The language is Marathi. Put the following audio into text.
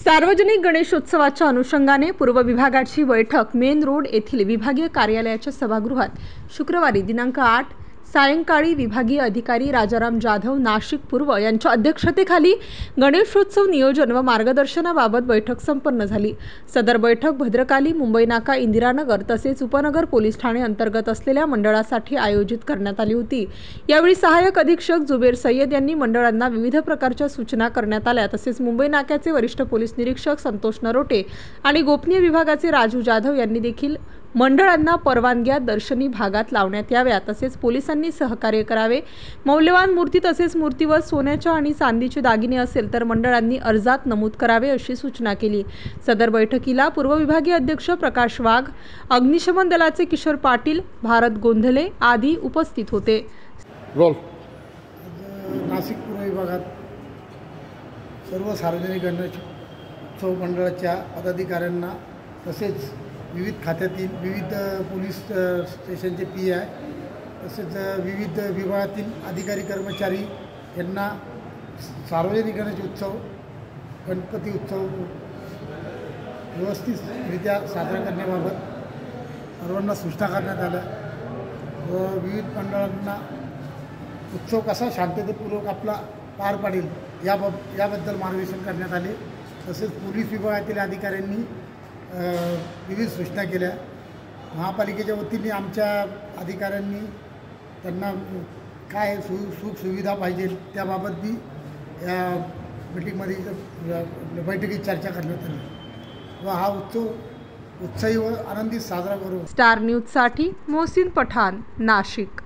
सार्वजनिक गणेशोत्सवाच्या अनुषंगाने पूर्व विभागाची बैठक मेन रोड येथील विभागीय कार्यालयाच्या सभागृहात शुक्रवारी दिनांक 8 सायंकाळी विभागीय अधिकारी राजाराम जाधव नाशिक पूर्व यांच्या अध्यक्षतेखाली गणेशोत्सव नियोजन व मार्गदर्शनाबाबत बैठक संपन्न झाली। सदर बैठक भद्रकाली मुंबई नाका इंदिरानगर तसेच उपनगर पोलीस ठाणे अंतर्गत असलेल्या मंडळासाठी आयोजित करण्यात आली होती। यावेळी सहाय्यक अधीक्षक जुबेर सय्यद यांनी मंडळांना विविध प्रकारच्या सूचना करण्यात आल्या। तसेच मुंबई नाक्याचे वरिष्ठ पोलीस निरीक्षक संतोष नरोटे आणि गोपनीय विभागाचे राजू जाधव यांनी देखील मंडळांना परवानग्या दर्शनी भागात लावण्यात याव्या, तसेच पोलिसांनी सहकार्य करावे। मौल्यवान मूर्ती तसेच मूर्तीवर सोन्याच्या आणि चांदीचे दागिने असेल तर मंडळांनी अर्जात नमूद करावे अशी सूचना केली। सदर बैठकीला पूर्व विभागीय अध्यक्ष प्रकाश वाघ, अग्निशमन दलाचे किशोर पाटील, भारत गोंधले आदी उपस्थित होते। नाशिक पूर्व विभागात सर्व सार्वजनिक गणेशोत्सव मंडळाच्या पदाधिकाऱ्यांना तसेच विविध खात्यातील विविध पोलीस स्टेशनचे PI तसेच विविध विभागातील अधिकारी कर्मचारी यांना सार्वजनिक गणेशोत्सव गणपती उत्सव व्यवस्थितरित्या साजरा करण्याबाबत सर्वांना सूचना करण्यात आल्या व विविध मंडळांना उत्सव कसा शांततेपूर्वक आपला पार पाडेल याबद्दल मार्गदर्शन करण्यात आले। तसेच पोलीस विभागातील अधिकाऱ्यांनी विविध सूचना केल्या। महापालिकेच्या वतीने आमच्या अधिकाऱ्यांनी त्यांना काय सुख सुविधा पाहिजे त्याबाबत बी या मीटिंगमध्ये बैठकीत चर्चा करण्यात आली व हा उत्सव उत्साही व आनंदित साजरा करू। स्टार न्यूज साठी मोहसिन पठाण, नाशिक।